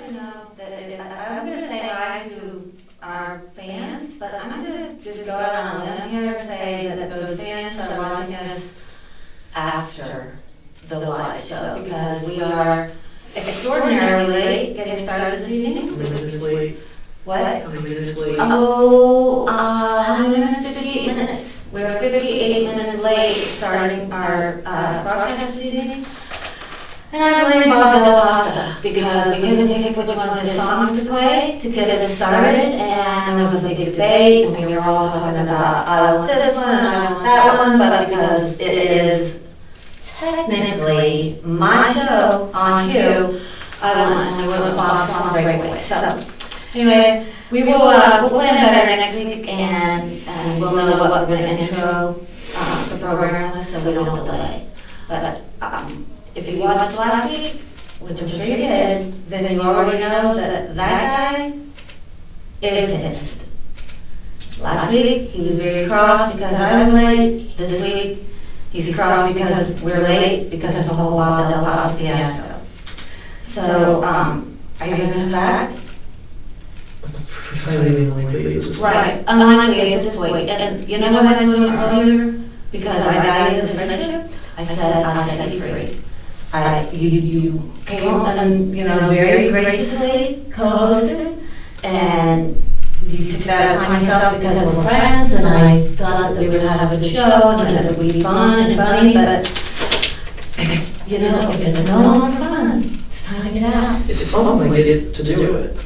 to know that I'm going to say hi to our fans, but I'm going to just go out on a limb here and say that those fans are watching us after the live show because we are extraordinarily late getting started this evening. How many minutes late? What? How many minutes late? How many minutes? 58 minutes. We're 58 minutes late starting our broadcast this evening. And I blame Bob Della because we couldn't pick which one of his songs to play to get us started, and there was a big debate, and we were all talking about, I want this one, and I want that one, but because it is technically my show on Q, I went Bob's song Breakaway. So, anyway, we'll plan better next week, and we'll know what we're going to intro the program with, so we don't delay. But if you watched last week, which I'm sure you did, then you already know that guy is pissed. Last week, he was very cross because I was late. This week, he's cross because we're late because there's a whole lot of Los fiasco. So, are you going to come back? Highly unlikely. Right, unlikely at this point. And you know what I told him earlier? Because I value his friendship, I said, I'll set you free. You came on and, very graciously co-hosted, and you took that upon yourself because we're friends, and I thought that we would have a good show, and that it would be fun and funny, but, if it's no longer fun, it's time to get out. It's fun when I get to do it.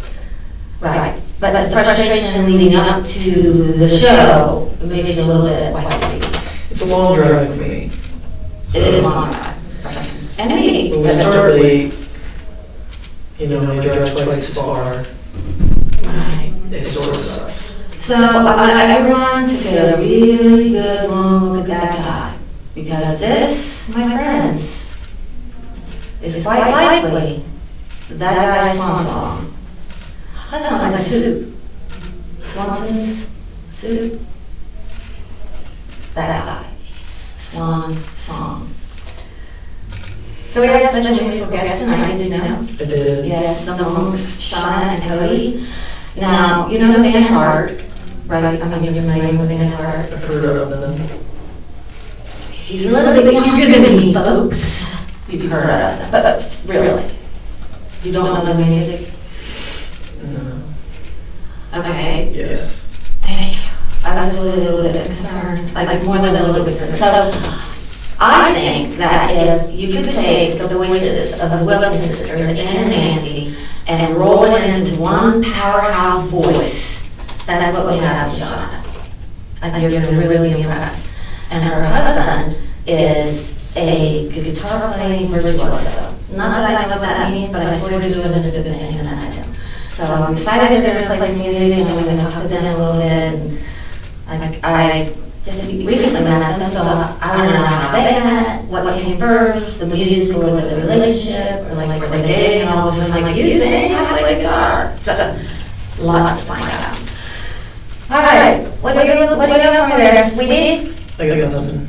Right, but the frustration leading up to the show makes you a little bit white. It's a long drive for me. It is a long drive. And me. When we start late, I drive twice as far. Right. It sort of sucks. So everyone to get a really good long look at that guy. Because this, my friends, is quite likely that guy's swan song. That sounds like a soup. Swanson's soup. That guy. Swan song. So we have a special musical guest tonight, did you know? I did. Yes, the monks, Shauna and Cody. Now, you know Van Hart, right? I mean, you're familiar with Van Hart. I've heard of them. He's a little bit younger than me, folks. You've heard of them, but really, you don't know the music? No. Okay. Yes. Thank you. I was really a little bit concerned, like more than a little bit concerned. So, I think that if you could take the voices of the Wilson sisters, Ann and Nancy, and roll it into one powerhouse voice, that's what we have with Shauna. I think you're going to really be impressed. And her husband is a guitar playing virtuoso. Not that I know what that means, but I sort of do it as a good thing, and that's him. So I'm excited they're going to play some music, and I'm going to talk to them a little bit. And I just recently met them, so I want to know how they met, what came first, the music or the relationship, or like were they dating, and all of a sudden like, you sing, I play guitar. So lots to find out. All right, what do you have for me there, sweetie? I got nothing.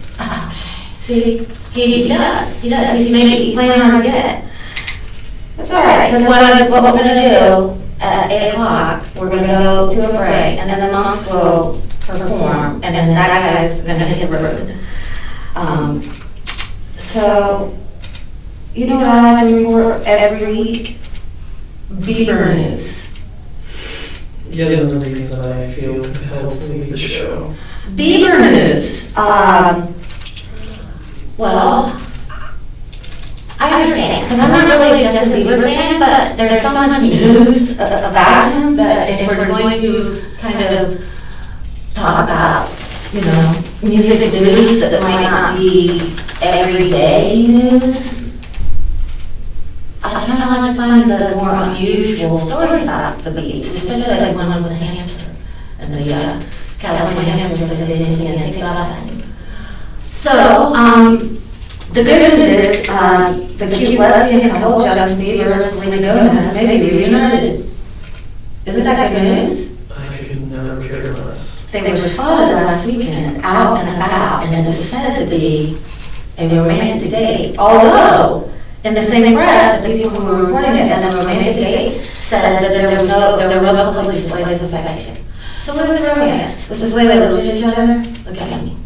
See, he does. He's playing hard to get. That's all right, because what we're going to do at 8 o'clock, we're going to go to a break, and then the monks will perform, and then that guy's going to hit the road. So, you know what I like to report every week? Bieber news. Yet another reason that I feel compelled to leave the show. Bieber news. Well, I understand, because I'm not really just a Bieber fan, but there's so much news about him that if we're going to kind of talk about, music news that might not be everyday news, I kind of like to find the more unusual stories about the Beats, especially like one with the hamster and the California Hamster Association and TikTok. So, the good news is the cute lesbian couple, Justin Bieber and Selena Gomez, may be reunited. Isn't that good news? I could never care less. They were spotted last weekend out and about, and it was said to be a romantic date. Although, in the same breath, the people who were reporting it as a romantic date said that there were no public displays of affection. So what was the romance? Was this the way they looked at each other? Look at me.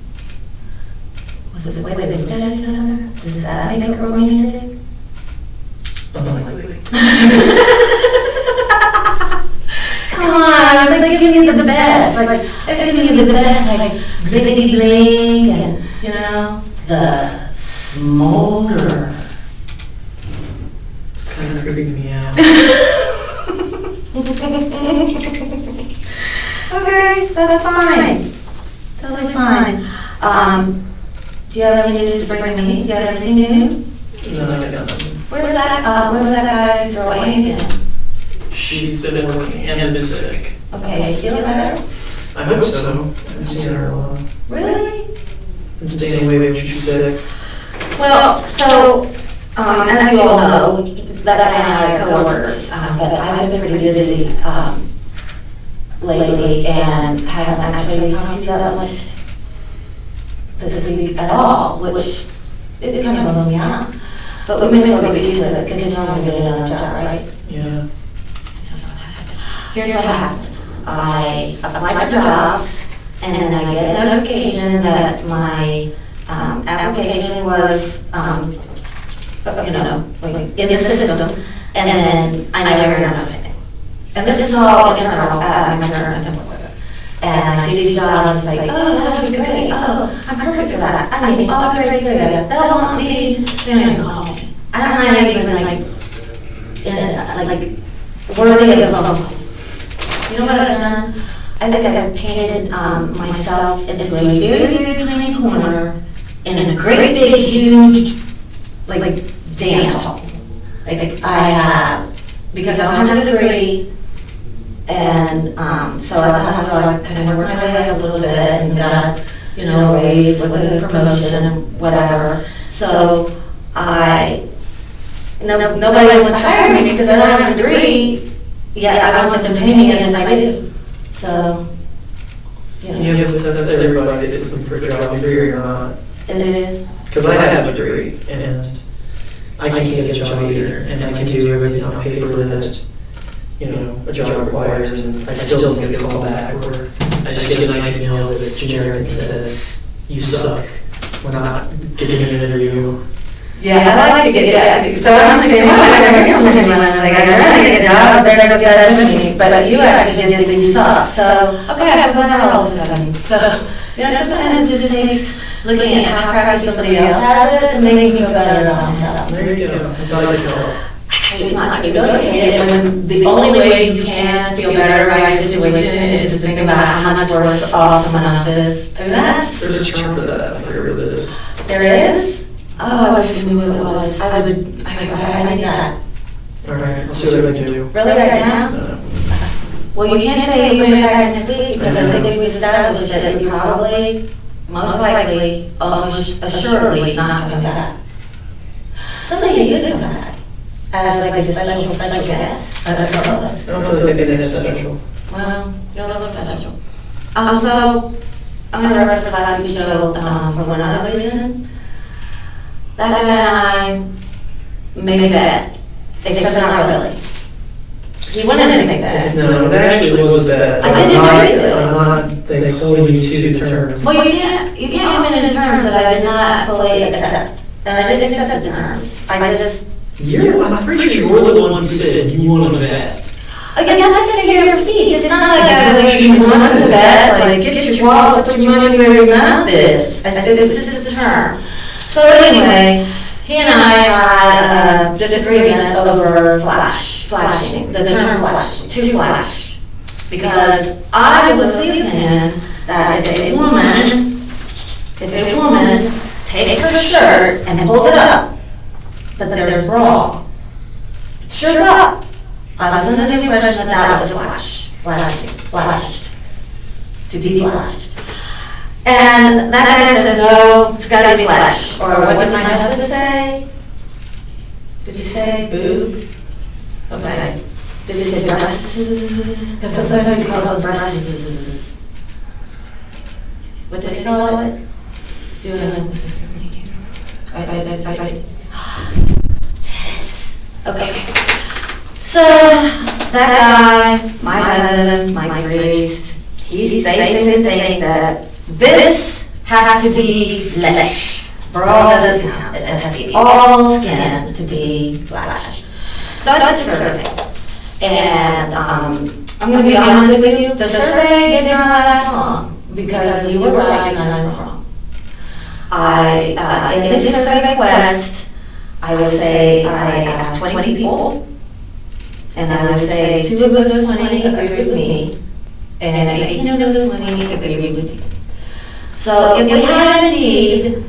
Was this the way they looked at each other? Does that make it romantic? Unlikely. Come on, I was like giving you the best. Like, I was giving you the best, like, bliggity bling, and, you know, the smolder. It's kind of creeping me out. Okay, that's fine. Totally fine. Do you have any news to bring me? Do you have anything new? No, I got nothing. Where was that guy's girl Amy again? She's been working and been sick. Okay, is she feeling better? I hope so. I haven't seen her in a while. Really? Been staying away when she's sick. Well, so, as you all know, that guy and I are co-workers, but I've been pretty busy, lately and haven't actually talked to you that much this week at all, which it kind of bums me out. But we may as well get used to it because you know I'm going to get another job, right? Yeah. Here's what happened. I applied for jobs and then I get a notification that my application was, like in the system, and then I never hear nothing. And this is all internal, and I see these jobs, it's like, oh, that would be great, oh, I'm perfect for that, I mean, all the criteria, they'll want me, they don't even call me. I'm not even like worthy of a phone call. You know what I've done? I think I've painted myself into a very tiny corner in a great big huge like dance hall. Like I have, because I don't have a degree, and so that's why I kind of worked my way up a little bit and got, a raise with a promotion and whatever. So nobody wants to hire me because I don't have a degree. Yeah, I want them to pay me as I do. So, Yeah, but that's everybody that's looking for a job, degree or not. It is. Because I have a degree and I can't get a job either, and I can do everything on paper that, a job requires, and I still don't get a call back, or I just get a nice email that's generic and says, you suck, we're not giving you an interview. Yeah, I like to get, so I'm saying, well, I never hear from anyone, I was like, I'm trying to get a job, they're not gonna get that with me, but you actually did think you suck, so, okay, I have one hour all of a sudden, so, sometimes it just takes looking at how crappy somebody else has it to make me feel better about myself. There you go, I thought I'd go. Actually, it's not true, don't hate it, when the only way you can feel better about your situation is to think about how much worse off someone else is. I mean, There's a term for that, I forget what it is. There is? Oh, I wish we knew what it was. I need that. Alright, I'll see what I can do. Really, right now? No. Well, you can't say you'll be back next week, because I think we established that you're probably, most likely, almost assuredly not coming back. Something you could come back, as like a special guest, a co-host. I don't feel like that'd be that special. Well, you're a little special. So, I'm gonna reference the last week's show, for one other reason. That guy and I made a bet, except not really. He wanted to make that. No, that actually was a bad. I didn't agree to it. I'm not, they hold you to the terms. Well, you can't hold me to the terms that I did not fully accept. And I didn't accept the terms. I'm pretty sure you're the one who said you wanted to bet. Again, that's a figure of speech. It's not like you want to bet, like, get your wallet, put your money where your mouth is. I said, this is just a term. So anyway, he and I had a disagreement over flashing, the term flash, to flash. Because I was of the opinion that if a woman takes her shirt and pulls it up, that there's bra. Shirt's up. I was under the impression that was flashed, to be flashed. And that guy says, no, it's gotta be flesh. Or what did my husband say? Did he say boob? Okay. Did he say breasts? Because sometimes he calls them breasts. What did he call it? Do you know? Tits. Okay. So that guy, my husband, my priest, they think that this has to be flesh. Brawl doesn't count. It has to be all skin to be flesh. So it's a survey. And I'm going to be honest with you, the survey did not last long because you were right and I was wrong. In this survey quest, I would say I asked 20 people, and I would say 2 of those 20 agreed with me, and 18 of those 20 agreed with you. So if we had indeed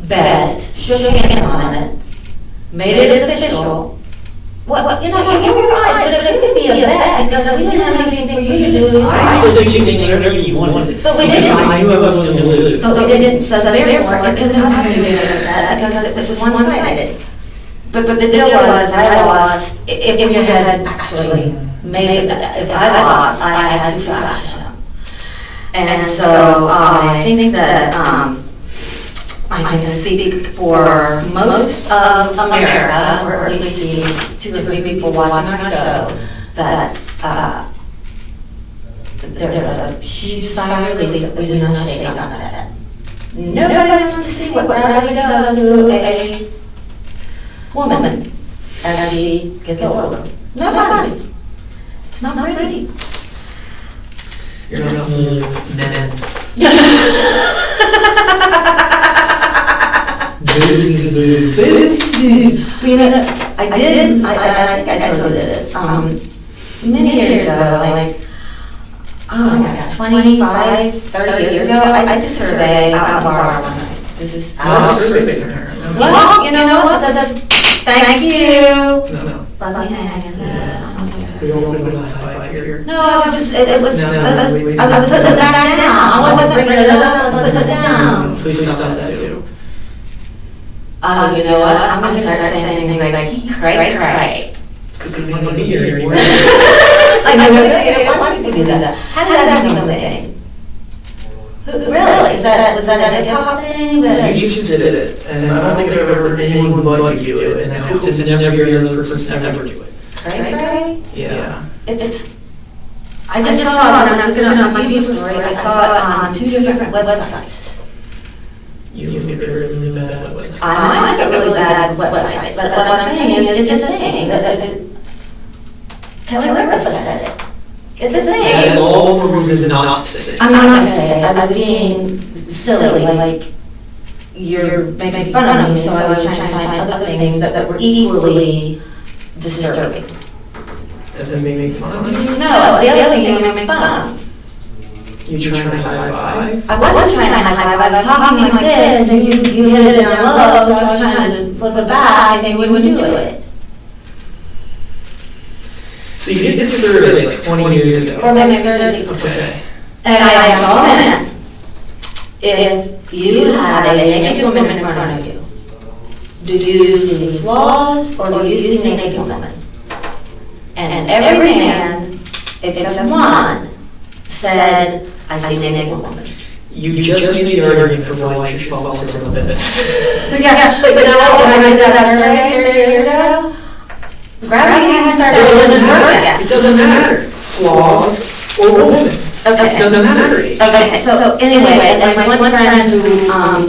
bet, shook hands on it, made it official, what you were right, but it could be a bet because we didn't have anything for you to do. I still think you can do whatever you wanted. But we didn't. I knew I wasn't going to lose. But we didn't, so therefore, it couldn't possibly be a bet because this was one-sided. But the deal was, I lost, if we had actually made it, if I lost, I had to flash them. And so I think that I can speak for most of America, or at least the 2 or 3 people watching our show, that there's a huge sigh of relief that we do not shake on that. Nobody wants to see what gravity does to a woman as she gets older. Nobody. It's not ready. You're not familiar with men. You know, I think I told you this, many years ago, like, oh my gosh, 25, 30 years ago, I did a survey out of bar one night. This is out of surveys are hard. well, you know what, that's, thank you. No. Let me hang We all put a high five here. No, I was putting it back down. I wasn't bringing it up, I was putting it down. Please stop that too. You know what, I'm gonna start saying things like, cray. Because we don't want to be here anymore. I know, why do people do that? How did that become a thing? Really? Was that a hip hop thing? You just did it, and I don't think I've ever heard anyone but you do it, and I hope to never hear another person ever do it. Cray? Yeah. I just saw it when I was looking up my people story, I saw it on 2 different websites. You get really bad websites. I might get really bad websites, but what I'm saying is, it's a thing. Kelly Ripa said it. It's a thing. That's all the reasons not to say it. I'm not gonna say it, I was being silly, like, you're making fun of me, so I was trying to find other things that were equally disturbing. As in making fun of you? No, it's the other thing you make fun of. You trying to high five? I wasn't trying to high five, I was talking like this, and you hit it down low, so I was trying to flip it back, and you wouldn't do it. So you did this survey like 20 years ago. Or maybe 30. Okay. And I asked all men, if you had a naked woman in front of you, do you see flaws or do you see naked woman? And every man, except one, said, I see naked woman. You just made the argument for why you should fall through the bed. Yeah, but you know what, when I did that survey 30 years ago, gravity hasn't started, it doesn't work yet. It doesn't matter. Flaws or women. Okay. It doesn't matter. Okay, so anyway, and my one friend who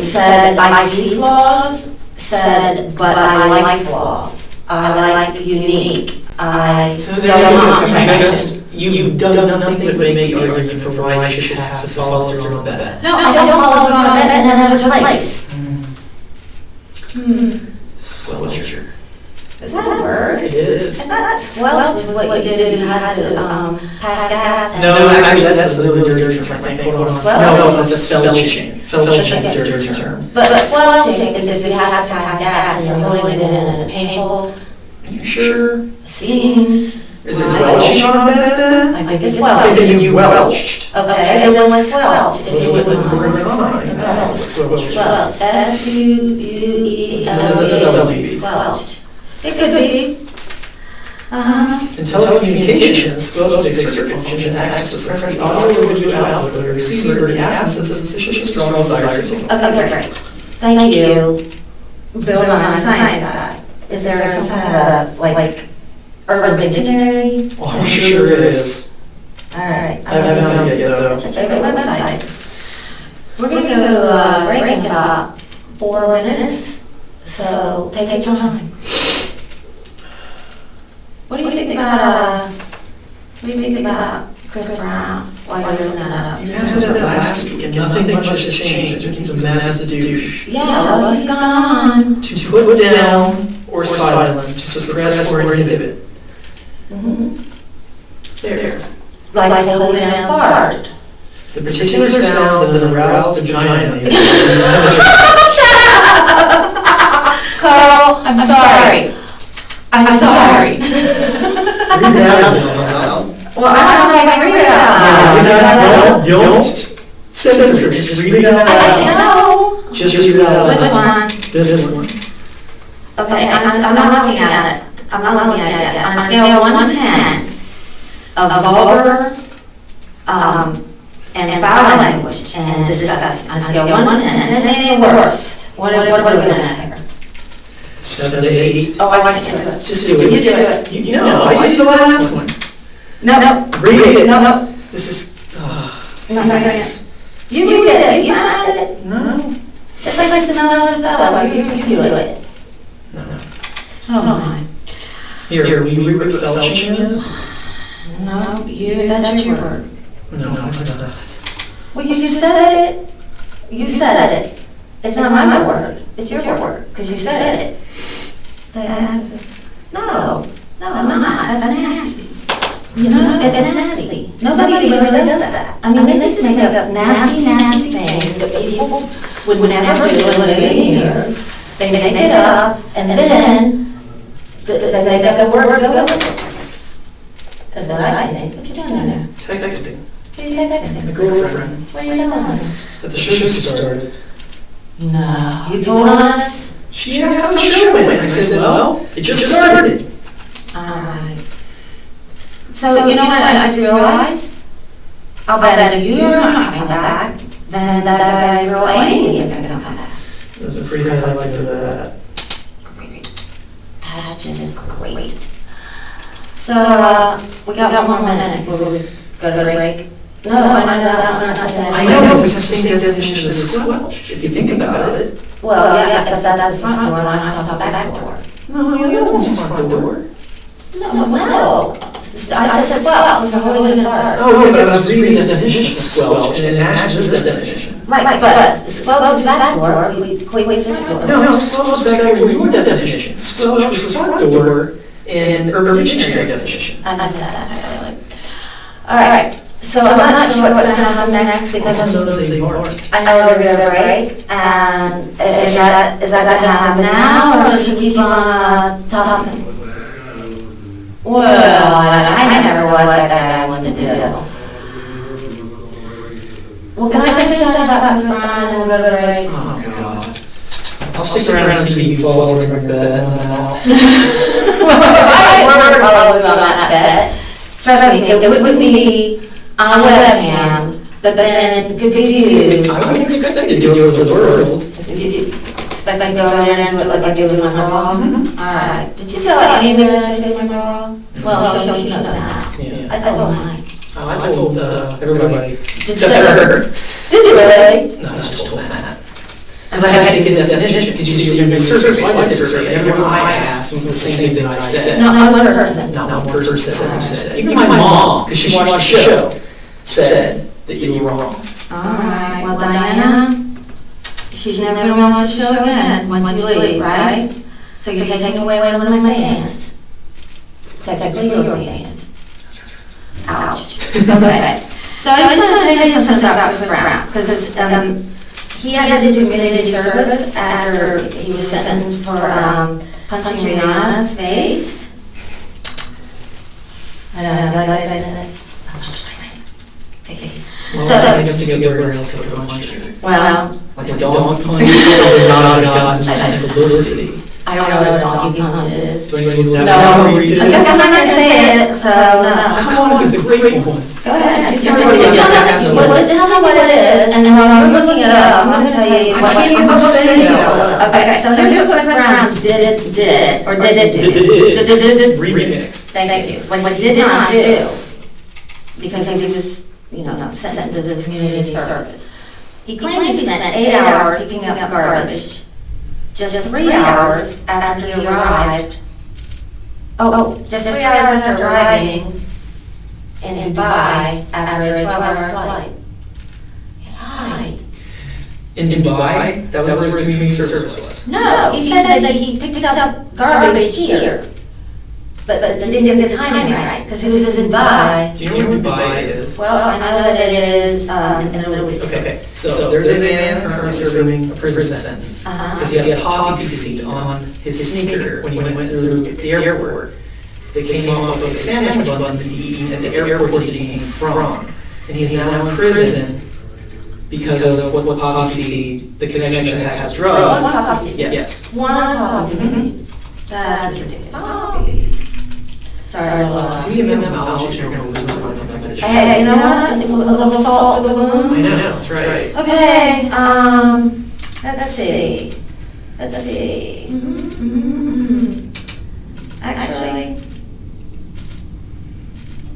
said, I see flaws, said, but I like flaws. I like unique. You've done nothing but make the argument for why you should have to follow through on the bed. No, I don't follow through on a bed in another place. Squelcher. Is that a word? It is. I thought squelch was what you did, you had to pass gas. and- No, actually, that's a really dirty term, I think. Hold on. Squelch? No, that's felching. Felching is a dirty term. But squelching is if you have to pass gas and you're holding it in and it's painful. Are you sure? Seems. Is it welching on a bed then? I think it's Okay, welch. then you welched. Okay, and then what's squelch? If you Let's wouldn't look mind. fine. Okay. Squelch. Squelch, S-U-U-E-L-C-H, squelch. It could be. In telecommunications, squelch takes a certain function and acts to suppress the audio or video output of the receiver in the absence of sufficient strong desired signal. Okay, great. Thank you. Bill, I'm a science guy. Is there some kind of, like, Urban Dictionary. Oh, I'm sure it is. All right. I haven't found it yet, though. Check the website. We're going to go to a break in about 4 minutes, so take your time. What do you think about Chris Brown while you're looking that up? You guys were there last week, and nothing much has changed. I think he's a massive douche. Yeah, well, he's gone on. To put down or silence, to suppress or inhibit. Mm-hmm. There. Like holding in a fart. The particular sound that arouses the vagina is... Carl, I'm sorry. I'm sorry. Read that out loud. Well, I don't know if I can read it out loud. Don't censor it, just read it out I loud. know. Just read it out Which loud. one? This one. Okay, I'm not looking at it. I'm not looking at it yet. On a scale of 1 to 10, of vulgar, and foul language and disgusting. On a scale of 1 to 10, 10 being the worst. What are we looking at here? 7 to 8. Oh, I can't do it. Just do it. You do it. You know, I just did the last one. No. Read it. No. This is... No. You did it. You found it. No. It's like this another stuff. You do it. No. Oh my. Here, will you read what felching is? No, that's your word. No, it's not. Well, you just said it. You said it. It's not my word. It's your word, because you said it. No, I'm not. That's nasty. You know, it's nasty. Nobody really does that. I mean, they just make up nasty things that people would never do in a million years. They make it up, and then they make up a word to go with it. That's what I think. What you doing there? Texting. Who are you texting? My girlfriend. What are you telling her? That the show started. No. You told us? She asked how the show went. I said, well, it just started. Alright. So, you know what I just realized? I'll bet if you're not coming back, then that guy's girl Amy isn't gonna come back. There's a pretty high likelihood of that. Great. That's just great. So, we got 1 minute before we go to break. No, I know that one. I know, but it's the same definition of squelch, if you think about it. Well, yeah, that's the front door, and I'm talking back door. No, the other one's front door. No. I said squelch, you're holding it apart. Oh, but I was reading the definition of squelch, and it matches this definition. Right, but squelch was back door, we this door. No, squelch was back there with your definition. Squelch was front door in Urban Dictionary definition. I missed that, really. All right, so I'm not sure what's gonna happen next because Also known as a bar. I know we're gonna break, and is that gonna happen now, or should we keep on talking? Well, I never know what that guy wants to do. Well, can I finish that about Chris Brown and we'll go to break? Oh, God. I'll stick around until you fall over in bed and then out. We're always on that bet. Trust me, it wouldn't be on a webcam, but then could be you. I wouldn't expect you to do it for the world. Did you expect me to go in there and do it like I do with my bra? Mhm. Alright. Did you tell Amy that I showed my bra? Well, she knows now. Yeah. I told Mike. I told everybody. Did Except for her. Did you really? No, I just told Matt. Because I had to get the definition, because you see, you're doing a survey, everyone I asked was the same thing I said. Not one person. Not one person said what you said. Even my mom, because she watched the show, said that you were wrong. Alright, well Diana, she's never gonna watch the show again once you leave, right? So you're taking away one of my pants. Technically your pants. Ouch. Okay. So I just want to tell you something about Chris Brown, because he had to do community service after he was sentenced for punching Rihanna's face. I don't know, like I said, face. Well, I just think everywhere else would punch you. Well, Like a dog punch, would not have gotten the same publicity. I don't know what a donkey punch is. Do I need to do that? No, before we do? I guess I'm not gonna say it, so no. Come on with the great one. Go ahead, you tell me Just tell me what it is, and then while you're looking it up, I'm gonna tell you what. I can't even say that. Okay, so here's what Chris Brown did, Remixed. thank you, what he did not do, because he was, sentenced to this community service. He claimed he spent 8 hours picking up garbage, just 3 hours after he arrived. Just 3 hours after arriving in Dubai after a 12-hour flight. He lied. In Dubai, that was where his community service was. No, he said that he picked up garbage here, but they didn't get the timing right, because he was in Dubai. Do you know where Dubai is? Well, I know that it is in the Middle East. Okay, so there's a man currently serving a prison sentence. Because he had a poppy seed on his sneaker when he went through the airport. They came off of a sandwich bun that he eaten at the airport that he came from. And he's now in prison because of what poppy seed, the connection that it has drugs. One poppy seed. Yes. One poppy seed. That's ridiculous. Sorry, I lost. See the amount of knowledge you're going to lose when you come to this. Hey, you know what? A little salt for the wound. I know, that's right. Okay, let's see. Actually,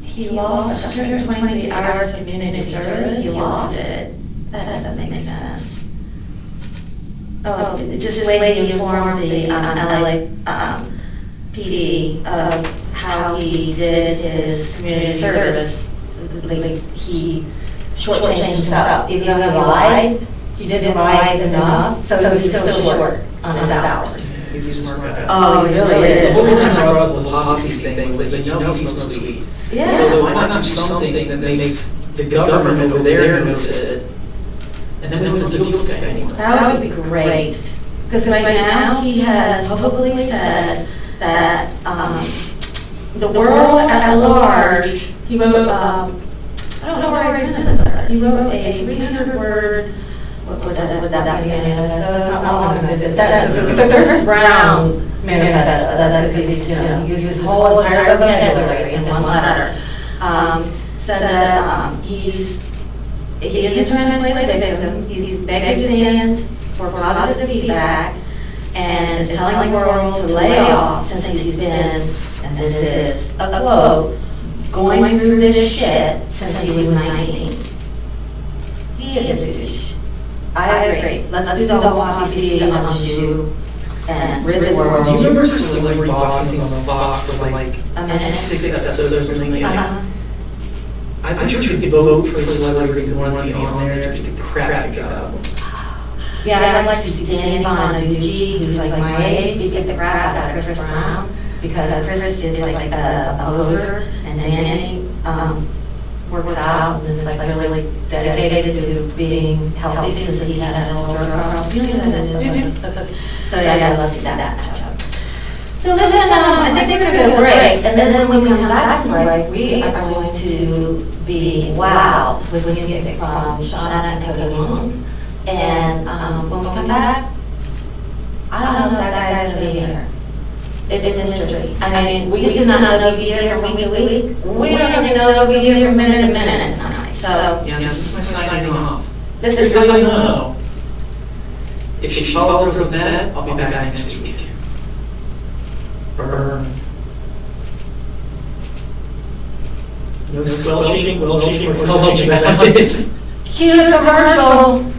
he lost 123 hours of community service. He lost it. That doesn't make sense. Just this lady informed the LA PD of how he did his community service. Like, he shortchanged himself. Even though he lied, he didn't lie enough, so he was still short on his hours. He's a smart guy. Oh, he really is. The whole reason I brought up the poppy seed thing was that they know he smokes weed. Yeah. So why not do something that makes the government over there notice it, and then we don't have to deal with this guy anymore? That would be great. Because right now, he has publicly said that the world at large, he wrote, I don't know where I printed it, but he wrote a 300-word, what would that be, manifesto? It's not long enough, that's the Chris Brown manifesto, that is, he used his whole entire vocabulary in one letter. Said that he isn't trying to play the victim, he's begged his fans for positive feedback, and is telling the world to lay off since he's been, and this is a quote, going through this shit since he was 19. He is a douche. I agree. Let's do the whole poppy seed on you and rid the world. Do you remember Celebrity Boxing was on Fox for like a minute? 6 episodes or something? I wish we could vote for the celebrities that want to be on there to do the crap job. Yeah, I'd like to see Danny Bonaducci, who's like my age, he'd get the crap out of Chris Brown, because Chris is like a poser, and Danny works out and is like really dedicated to being healthy since he has his whole drug problem. So yeah, I'd love to see that matchup. So listen, I think we're going to break, and then when we come back from break, we are going to be wowed with music from Shauna and Cody Long. And when we come back, I don't know if that guy's going to be here. It's a mystery. I mean, we used to not know if he'd be here from week to week. We don't even know if he'll be here from minute to minute tonight. So Yeah, this is my signing off. this Here's is how I know. If she follows through with that, I'll be back next week. Burn. No squelching, welching, or felching about it. cue the commercial.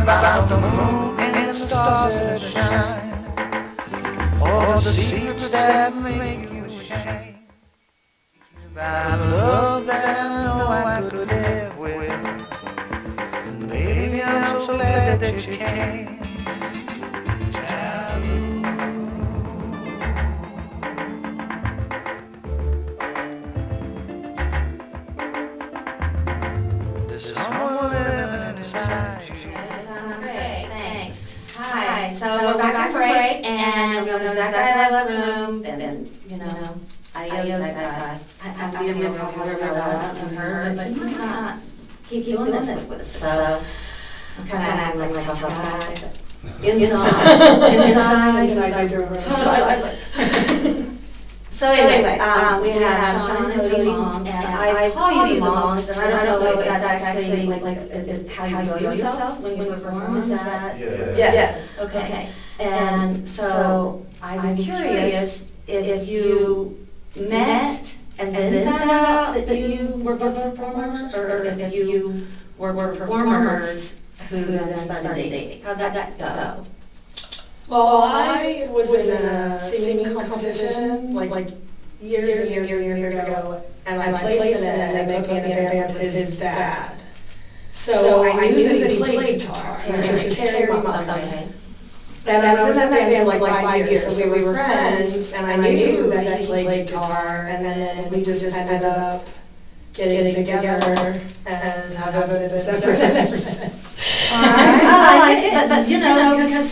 about the moon and the stars that shine, all the secrets that make you ashamed. Teach me about love that I know I could live with. And baby, I'm so glad that you came. So we're back from break, and we noticed that guy left the room, and then, adios, that guy. I'm being real popular, I don't know her, but you might not keep doing this with us. So I'm kind of acting like a tough guy, but inside, totally. So anyway, we have Sean and Cody Mong, and I call you Mongs, and I don't know if that's actually like how you know yourself when you perform, is that? Yeah. Yes, okay. And so I'm curious if you met and then found out that you were both performers, or if you were performers who then started dating. How'd that go? Well, I was in a singing competition like years ago, and I placed in it, and they put me in a band with his dad. So I knew that he played guitar, which is Terry Monk. Okay. And I was in that band for like 5 years, so we were friends, and I knew that he played guitar, and then we just ended up getting together and have been separate ever since. I like it, but because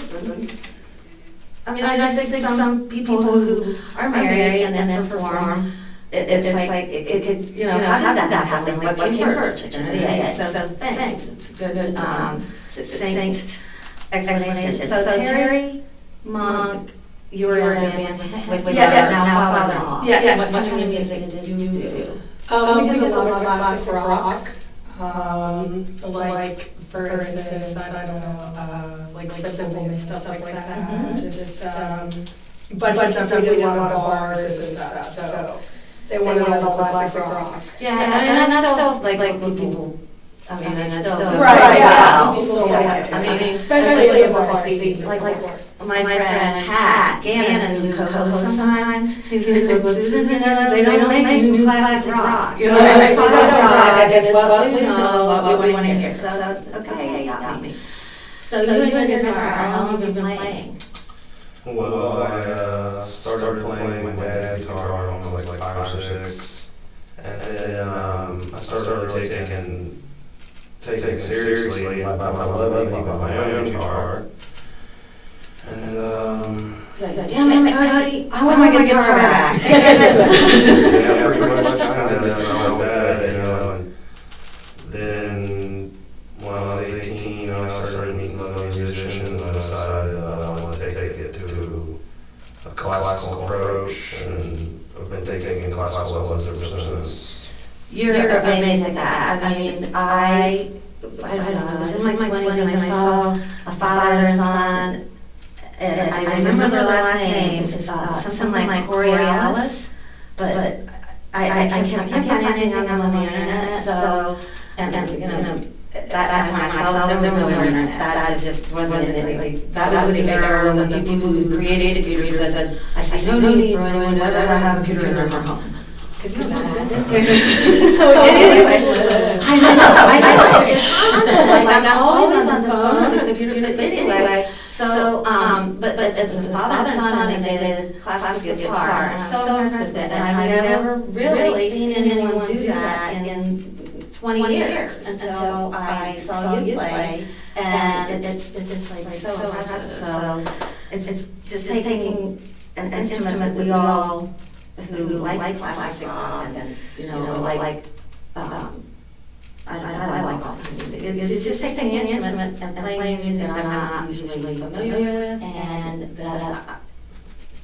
I just think some people who are married and then perform, it's like it could, how did that happen? What came first? Chicken or the egg? So thanks. It's good, succinct explanation. So Terry Monk, you were in a band with now father-in-law. Yes. What kind of music did you do? We did a lot of classic rock, like, for instance, I don't know, like Simple and stuff like that. Mhm. Just bunch of stuff. We did a lot of bars and stuff. So they wanted all the classic rock. Yeah, and that's still like people. That's still Right. Yeah. People People still like like it. it. Especially in the bar scene, like of course. my friend Pat Gannon, who co-hosts sometimes, who Susan, you know, they don't make new classic rock. You know, it's classic rock, it's what we know, what we want to hear. So, okay, you got me. So you and your guitar, how long have you been playing? Well, I started playing my dad's guitar when I was like 5 or 6, and then I started really taking it seriously by the time I was 11, I got my own guitar. And Damn it, Cody, I want my guitar back. yeah, pretty much kind of I was at it, you know. And then when I was 18, I started meeting some other musicians, and I decided that I wanted to take it to a classical approach, and I've been taking classical lessons ever since. You're amazing at that. I mean, I don't know, I was in my 20s and I saw a father and son, and I remember their last names, it's something like Coriolis, but I can't find anything on them on the internet, so, and you know, at that time I saw them, there was no internet, that just wasn't anything, that was the era when the people who created computers said, I see no need for anyone to ever have a computer in their home. Could you imagine? So anyway, I know, it's constant, like I'm always on the phone on the computer, but anyway, so, but it's his father and son, and they did classic guitar, and I'm so impressed with it, and I've never really seen anyone do that in 20 years until I saw you play, and it's like so impressive, so it's just taking an instrument we all who like classic rock and you know like I like all kinds of music. It's just taking an instrument and playing music that I'm not usually familiar with, and that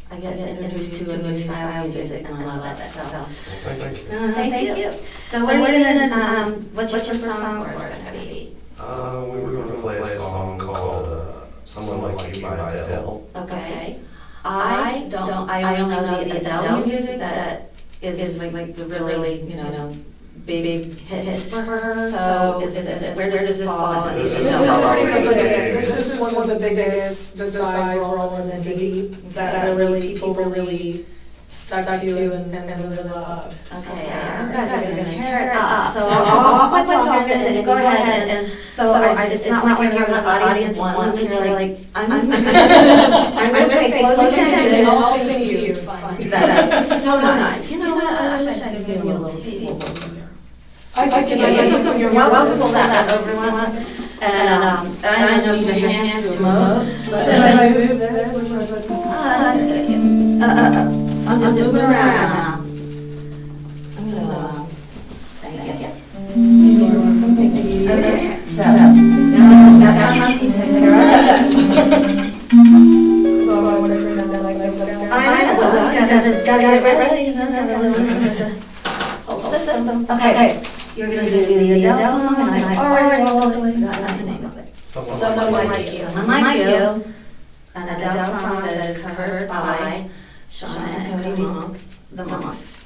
I get introduced to a new style of music and I love it. So Thank you. thank you. So we're gonna what's your song for us gonna be? We were going to play a song called "Someone Like You" by Adele. Okay. I only know the Adele music that is like the really, you know, big hits for her. So where does this fall in the This is This is probably pretty much it. the This is one of the biggest, besides Roll in the Deep, that really people really stuck to and really loved. Okay, you guys are gonna tear it up. So I'll quit talking and go ahead and, so it's not like you're having the audience once and you're like, I'm gonna pay close attention and I'll I'll sing sing to you. It's fine. That's so nice. You know what, I wish I could give you a little table. You're welcome to pull that over everyone. And I know your hands to move, but Should I move this? that's a good idea. I'm just moving around. I'm gonna, thank you. Okay, so, now that can take care of this. I know, gotta get ready, and then gotta listen to the whole system. Okay, you're gonna do the Adele song, and I already forgot the name of it. Someone Like You. Someone Like You, an Adele song that is covered by Shauna and Cody Monk, the Monks.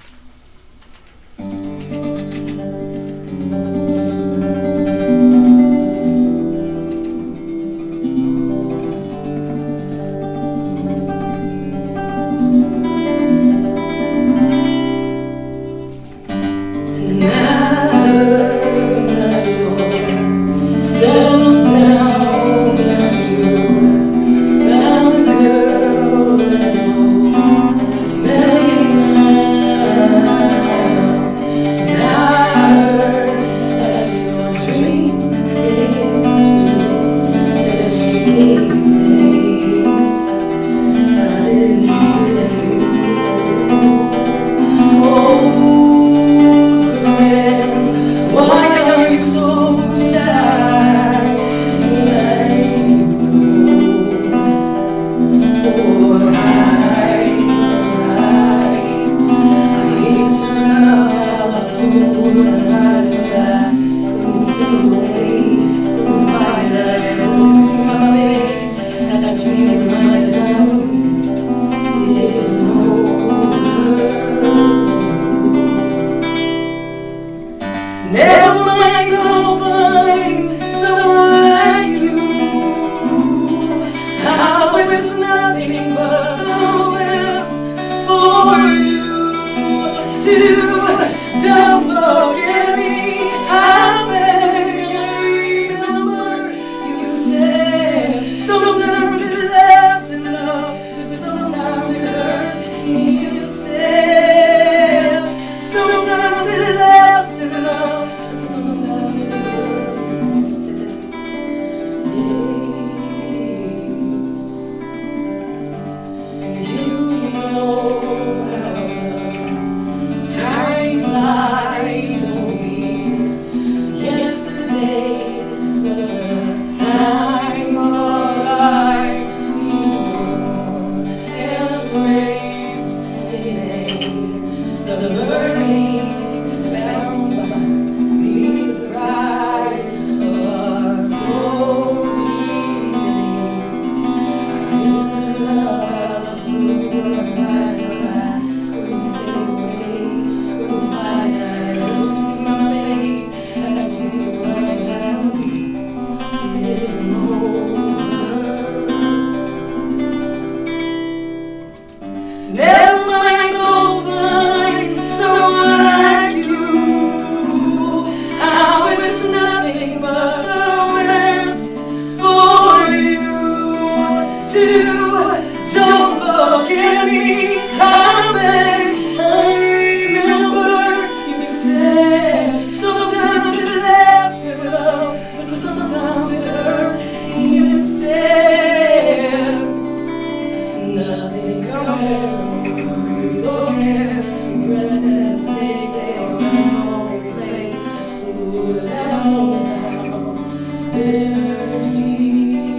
bittersweet,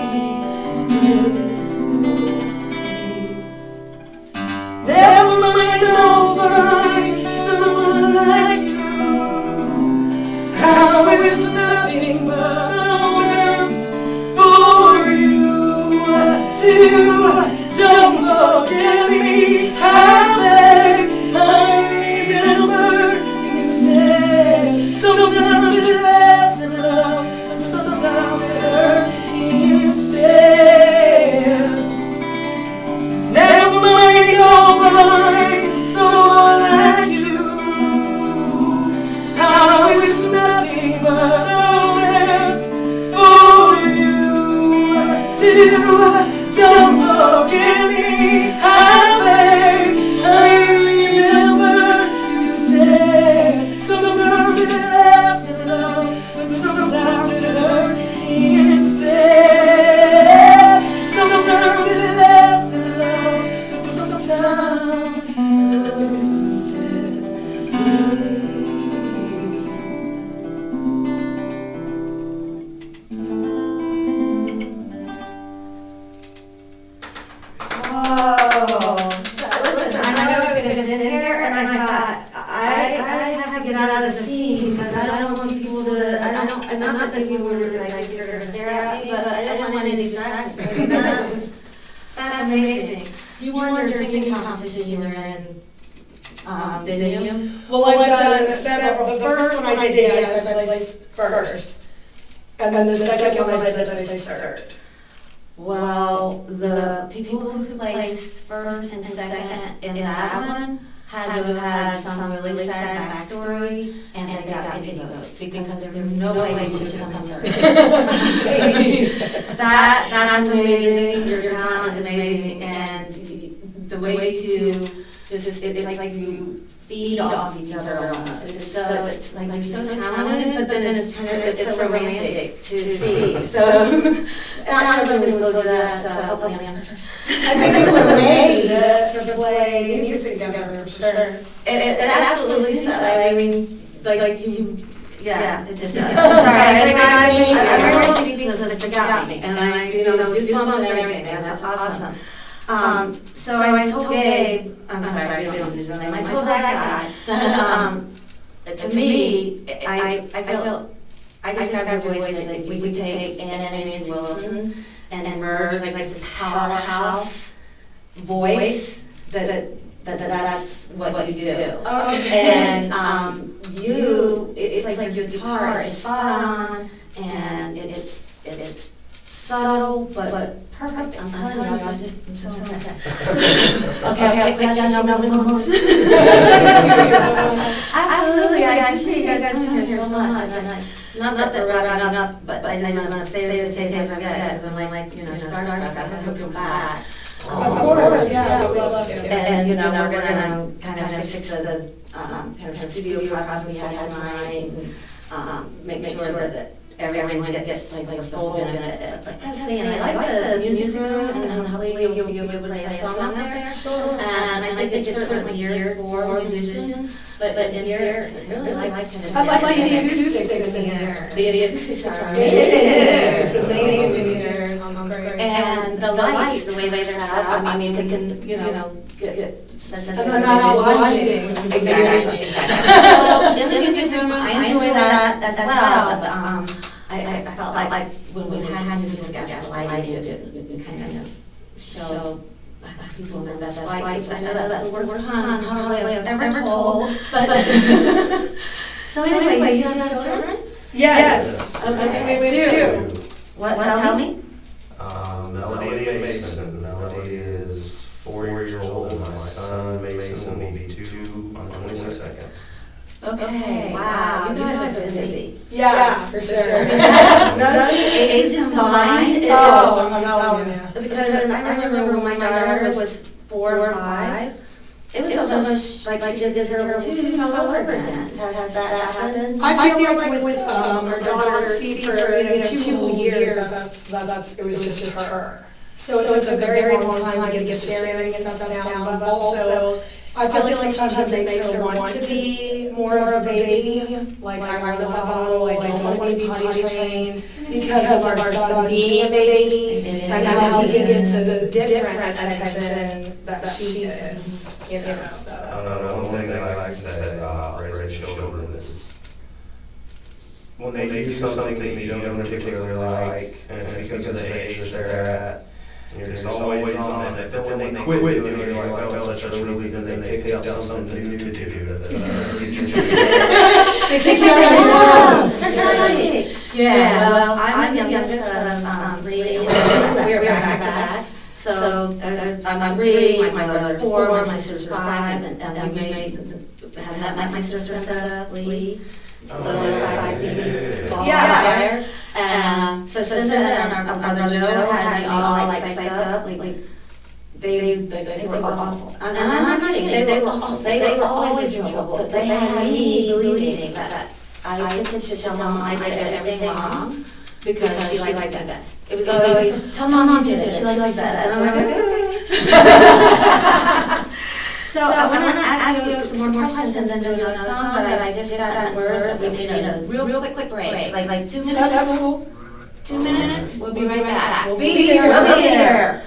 taste. Never mind over someone like you. How I wish nothing but the worst for you. Don't look at me. I beg, I remember you said sometimes it lasts in love, and sometimes it hurts instead. Never mind over someone like you. How I wish nothing but the best for you. Don't look at me. I beg, I remember you said sometimes it lasts in love, but sometimes it hurts instead. Sometimes it lasts in love, but sometimes it hurts instead. Listen, I know I was gonna sit here and I thought, I have to get out of the scene because I don't want people to, not that people were like, you're gonna stare at me, but I don't want any distractions. I mean, that's amazing. You won your singing competition you were in, didn't you? Well, I've done several. The first one I did, yes, I placed first. And then the second one I did, I placed third. Well, the people who placed first and second in that one had to have had some really sad backstory, and they got pity votes because there's no way you should have come third. That's amazing. Your talent is amazing, and the way to just it's like you feed off each other almost. It's like you're so talented, but then it's so romantic to see. So. And I'm not going to go do that, so hopefully I'm the first. I think we're made to play music together, for sure. It absolutely seems that way. I mean, like you, yeah, it just does. Sorry, I remember speaking to this, it got me, and goosebumps and everything, and that's awesome. So I told Gabe, I'm sorry, we don't use his name, I told that guy, to me, I felt, I described her voice that if we could take Anna and Nancy Wilson and merge like this powerhouse voice, that's what you do. Okay. And it's like your guitar is spot on, and it's subtle but perfect. I'm telling you, I'm so impressed. Okay, absolutely. I appreciate you guys coming here so much. Not that we're wrapping up, but I just want to say this because I'm like, starstruck. I hope you're back. Of course, yeah, we'd love to. And, we're gonna kind of fix the kind of studio process we had tonight, and make sure that everyone gets like the full benefit. Like I was saying, I like the music room, and hopefully you'll be able to play a song out there. Sure. And I think it's certainly geared for musicians, but in here, I really like kind of. I like the acoustics in here. The acoustics are It's amazing in here. Sounds great. And the lights, the way they're set up, I mean, they can, get such a. And they're not blinding, which is Exactly. amazing. So in the music room, I enjoy that as well, but I felt like when we had music guests, lighting, it kind of show people their best light, which I know that's the worst pun probably I've ever told, but. So anyway, do you have children? Yes. Okay. We do. What, tell me? Melody and Mason. Melody is 4 years old, and my son Mason will be 2 on 22nd. Okay, wow, you guys are busy. Yeah, for sure. Those ages combined, Oh, I'm telling you. because I remember when my daughter was 4 or 5, it was almost like she did her twos all over again. Has that happened? I feel like with our daughter, see for 2 whole years, it was just her. So it took a very long time to get the sharing and stuff down, but also I feel like sometimes it makes her want to be more of a baby, like I'm on the bottle, I don't want to be potty trained because of our son being a baby, and how he gets the different attention that she is, you know, so. I don't know, one thing I like to say about raising children is when they do something that you don't particularly like, and it's because of the age that they're at, and you're just always on it, but then when they quit doing it, you're like, oh, that's such a relief, and then they pick up something new to do. That's They kick you out of the house. That's right. Yeah, well, I'm the youngest of three, we're back to back. So I'm three, my brother's 4, my sister's 5, and we have met my sister Cinda Lee, little 5 feet tall higher. And so Cinda and our brother Joe had me all like psyched up. They were awful. And I'm not kidding, they were awful. They were always in trouble, but they had me believing that I should tell Mom I did everything wrong because she liked it best. It was always, tell Mom did it, she likes it best. And I'm like, okay. So I want to ask you some more questions and then do another song, but I just got word that we need a real quick break, like 2 minutes. That's cool. 2 minutes, we'll be right back. We'll be here. We'll be here.